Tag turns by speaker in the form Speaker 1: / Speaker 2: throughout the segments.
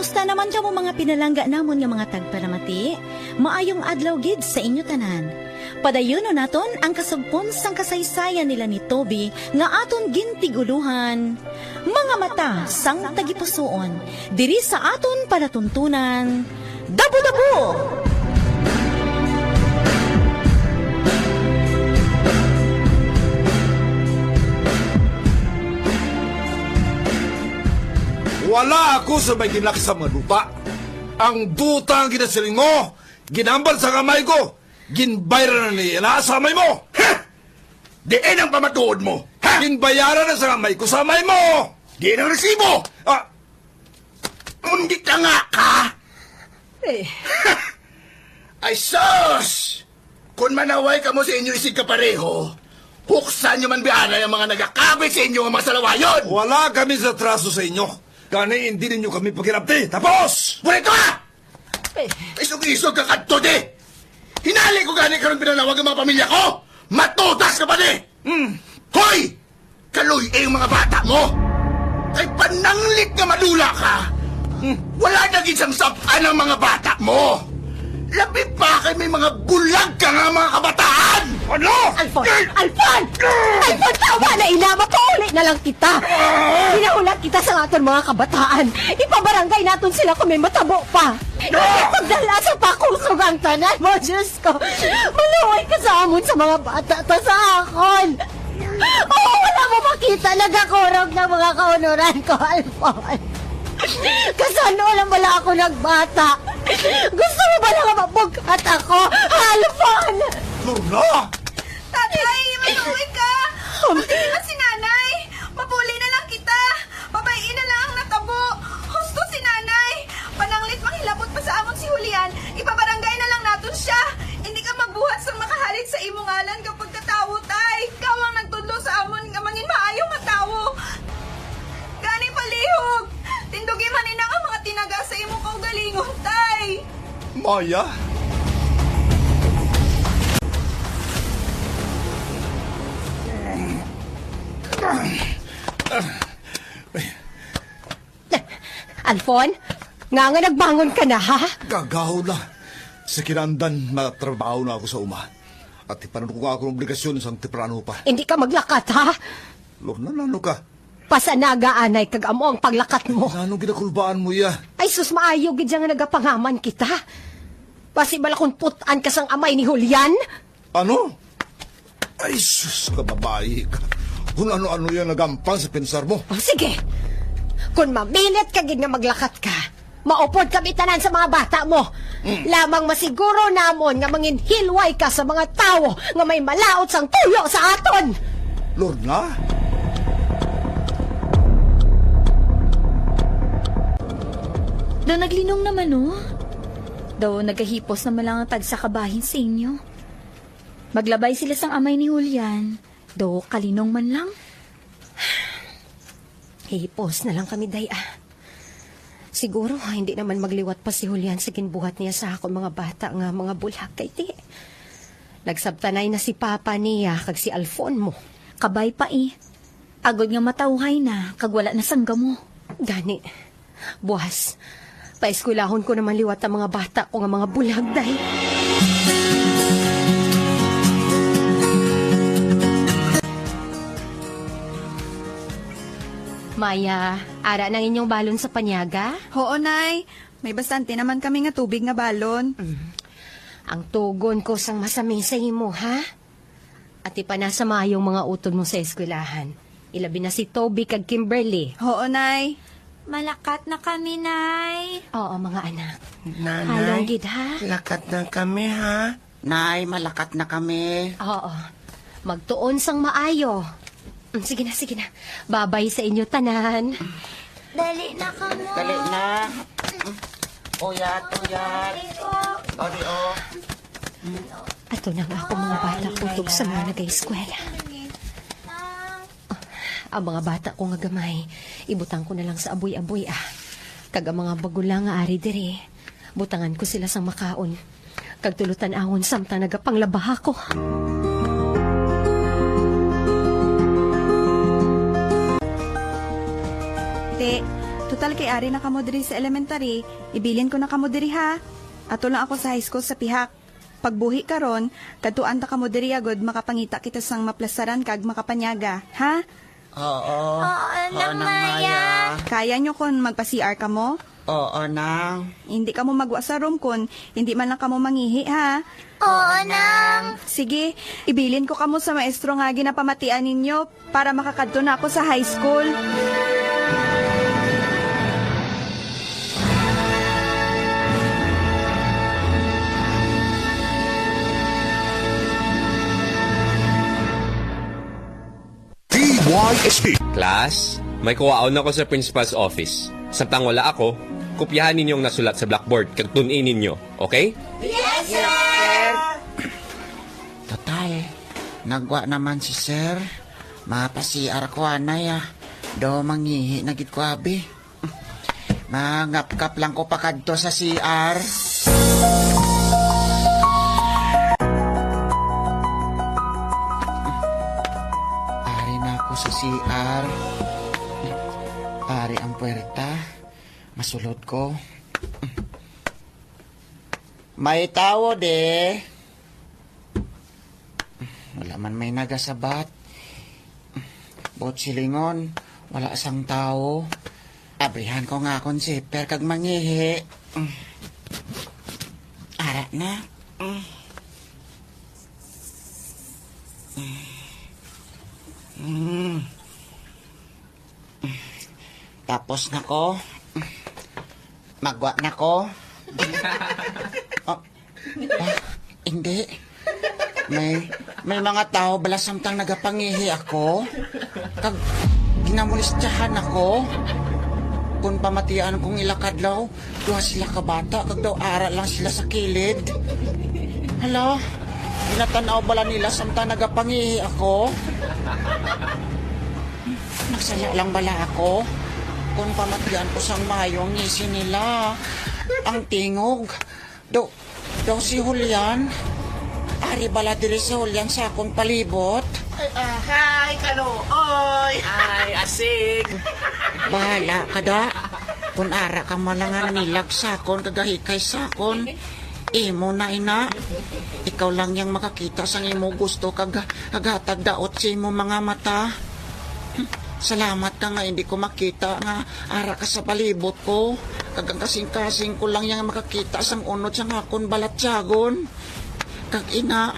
Speaker 1: Kumusta naman ka mo mga pinalangga namon nga mga tagparamati? Maayong adlaw gid sa inyo tanan. Padayono naton ang kasugpon sang kasaysayan nila ni Toby nga aton gintiguluhan. Mga mata sang tagipusoon, diri sa aton palatuntunan. Dabo-dabo!
Speaker 2: Wala ako sa may ginlaki sa mga lupa. Ang duta ang ginasiling mo, ginambal sa kamay ko, ginbayran na ni inasamay mo.
Speaker 3: Ha! Diin ang pamatuod mo. Ha!
Speaker 2: Ginbayaran na sa kamay ko sa kamay mo.
Speaker 3: Diin ang resibo.
Speaker 2: Ah,
Speaker 3: Undi ka nga ka. Ay sus! Kung manaway ka mo sa inyo isig kapareho, huksan nyo man biyana yung mga nagakabit sa inyo ang mga salawayon.
Speaker 2: wala kami sa traso sa inyo. Kani hindi ninyo kami pagirapti. Tapos!
Speaker 3: Purito ka! Isog-isog ka kadto di! Hinali ko gani karon pinanawag ang mga pamilya ko! Matutas ka pa di! Hoy! Kaluy yung mga bata mo! Ay pananglit nga madula ka! Wala na gisang sapan ang mga bata mo! Labi pa kay may mga bulag ka nga mga kabataan! Ano?
Speaker 4: Alfon! Alfon! Alfon, tawa na ina! Mapaulit na lang kita! Pinaulat kita sa aton mga kabataan! Ipabarangay natin sila kung may matabo pa! Pagdala sa pakulsugang tanan mo, Diyos ko! Malaway ka sa amon sa mga bata ta sa akon! Oo, wala mo makita nagakurog ng mga kaunuran ko, Alfon! Kasano lang wala ako nagbata? Gusto mo ba lang mabugat ako, Alfon?
Speaker 2: Lorna!
Speaker 5: Tatay, manuwi ka! Pagkili na si nanay! Mapuli na lang kita! Babayin na lang ang natabo! Husto si nanay! Pananglit manghilabot pa sa amon si Julian, ipabarangay na lang natin siya! Hindi ka magbuhat sa makahalit sa imong ngalan kapag katawo, tay! Ikaw ang nagtudlo sa amon nga mangin maayong matawo! Gani palihog! Tindugi man ang mga tinaga sa imong kaugalingon, tay!
Speaker 2: Maya?
Speaker 4: Alfon, nga nagbangon ka na, ha?
Speaker 2: Gagaw na. Sa kinandan na trabaho na ako sa uma. At ipanan ko nga ako ng obligasyon sa tiprano pa.
Speaker 4: Hindi ka maglakat, ha?
Speaker 2: Lorna, nano ka?
Speaker 4: Pasanaga-anay kagamo ang paglakat mo.
Speaker 2: Nanong ginakulbaan mo ya?
Speaker 4: Ay, sus, maayo gid nga nagapangaman kita. Pasibala kung putan ka sang amay ni Julian.
Speaker 2: Ano? Ay, sus, kababae ka. Kung ano-ano yan nagampang sa pensar mo.
Speaker 4: O, sige. Kung mamilit ka gid nga maglakat ka, maupod kami tanan sa mga bata mo. Lamang masiguro namon nga manginhilway ka sa mga tao nga may malaot sang tuyo sa aton.
Speaker 2: Lorna?
Speaker 1: Daw naglinong naman, oh. Daw nagahipos naman lang ang tag sa kabahin sa inyo. Maglabay sila sang amay ni Julian. Daw kalinong man lang.
Speaker 4: Hipos na lang kami, day, Siguro, hindi naman magliwat pa si Julian sa ginbuhat niya sa akong mga bata nga mga bulag kay ti. Nagsabtanay na si Papa niya kag si Alfon mo.
Speaker 1: Kabay pa eh. Agod nga matauhay na, kag wala na sangga mo.
Speaker 4: Gani, buwas, paeskulahon ko naman liwat ang mga bata ko nga mga bulag, day. Maya, ara ng inyong balon sa panyaga?
Speaker 5: Oo, nay. May bastante naman kami nga tubig nga balon.
Speaker 4: Ang tugon ko sang masami sa imo, ha? At ipanasa mayong mga utod mo sa eskwelahan. Ilabi na si Toby kag Kimberly.
Speaker 5: Oo, nay.
Speaker 1: Malakat na kami, Nay.
Speaker 4: Oo, mga anak.
Speaker 6: Nanay,
Speaker 4: Halong gid, ha?
Speaker 6: lakat na kami, ha? Nay, malakat na kami.
Speaker 4: Oo. Magtuon sang maayo. Sige na. Babay sa inyo tanan.
Speaker 1: Dali na ka mo.
Speaker 6: Dali na. Uyat. Ori, oh.
Speaker 4: Ato na nga ako mga bata kutog sa mga nag-eskwela. Ang mga bata ko nga gamay, ibutang ko na lang sa aboy-aboy, Kag ang mga bagulang nga ari dire, butangan ko sila sang makaon. Kag tulutan angon samtang nagapanglabaha ko.
Speaker 5: Te, total kay ari na kamo diri sa elementary, ibilin ko na kamo diri ha. Ato lang ako sa high school sa Pihak. Pagbuhi karon, kadtuan ta kamo diri agod makapangita kita sang maplasaran kag makapanyaga, ha?
Speaker 6: Oo. Oo, nang Maya.
Speaker 5: Kaya nyo kon magpa-CR kamo?
Speaker 6: Oo, nang.
Speaker 5: Hindi kamo magwa sa room kon, hindi man lang kamo mangihi ha.
Speaker 7: Oo, nang.
Speaker 5: Sige, ibilin ko kamo sa maestro nga ginapamatian ninyo para makakadto na ako sa high school.
Speaker 8: DYSP.
Speaker 9: Class, may kuwaon ako sa principal's office. Samtang wala ako, kopyahan ninyong nasulat sa blackboard kag tun-in ninyo, okay?
Speaker 6: Total, nagwa naman si sir. Mapasiar ko anay Do mangihi na gid ko abi. Mangap-kap lang ko pakadto sa CR. Ari na ako sa CR. Ari ang puwerta. Masulod ko. May tao de. Wala man may nagasabat. Bot silingon, wala sang tao. Abrihan ko nga akong zipper kag mangihi. Ara na. Tapos na ko. Magwa na ko. Hindi. May mga tao bala samtang nagapangihi ako. Kag ginamulistyahan ako. Kung pamatian kong ilakadlaw, duha sila kabata, kag daw ara lang sila sa kilid. Hala, ginatanaw bala nila samtang nagapangihi ako. Nagsaya lang bala ako. Kung pamatian ko sang mayong ngisi nila. Ang tingog. Daw si Julian. Ari bala diri si Julian sa akong palibot.
Speaker 3: Hi, Kalooy! Hi, asig!
Speaker 6: Bahala ka da. Kung ara ka malangan nilag sakon, kagahikay sakon. Imo na ina. Ikaw lang yang makakita sang imo gusto kagatag daot sa imo mga mata. Salamat ka nga hindi ko makita nga ara ka sa palibot ko. Kagang kasing-kasing ko lang yang makakita sang unod sang akon balatyagon. Kag ina,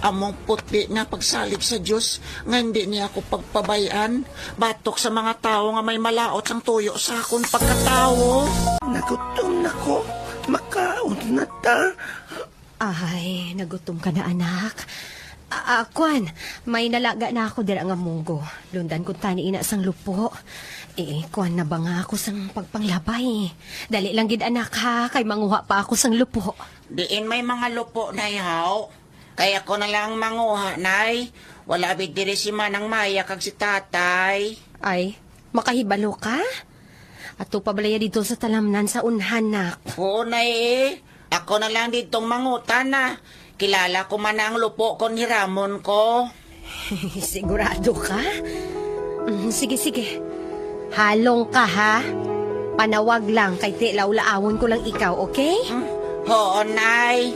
Speaker 6: among puti nga pagsalig sa Diyos nga hindi niya ako pagpabayan. Batok sa mga tao nga may malaot sang tuyo sa akon pagkatao.
Speaker 3: Nagutom na ko. Makaon na ta.
Speaker 4: Ay, nagutom ka na, anak. Kwan, may nalaga na ako dira nga munggo. Lundan ko tani ina sang lupo. Kwan na ba nga ako sang pagpanglabay. Dali lang gid anak ha, kay manguha pa ako sang lupo.
Speaker 6: Diin may mga lupo na yaw. Kaya ko na lang manguha, nay. Wala bid diri si Manang Maya kag si tatay.
Speaker 4: Ay, makahibalo ka? Ato pa balaya dito sa talamnan sa unhan, nak.
Speaker 6: Oo, nay. Ako na lang ditong mangutan na. Kilala ko man ang lupo ko ni Ramon ko.
Speaker 4: Sigurado ka? Sige, sige. Halong ka, ha? Panawag lang, kay tilaw-laawon ko lang ikaw, okay?
Speaker 6: Oo, nay.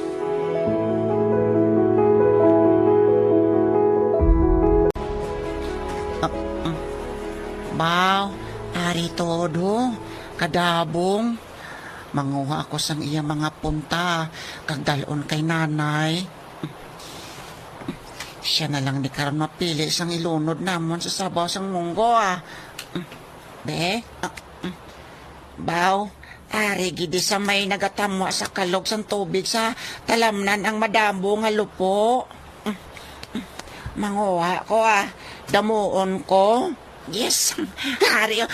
Speaker 6: Baw, ari todo, kadabong. Manguha ako sang iya mga punta, kag dalon kay nanay. Siya na lang di karon mapili sang ilunod namon sa sabaw sang munggo Be? Baw, ari gidi sa may nagatamwa sa kalog sang tubig sa talamnan ang madambo nga lupo. Manguha ko damuon ko. Yes, hari. Hindi,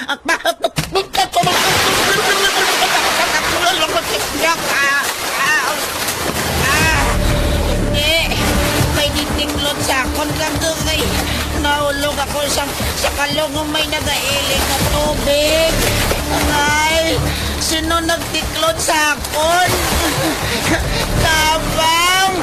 Speaker 6: may ditinglot sa akon kagay. Naulog ako sa kalong ng may nagailing na tubig. Ay, sino nagtiklot sa akon? Tabang!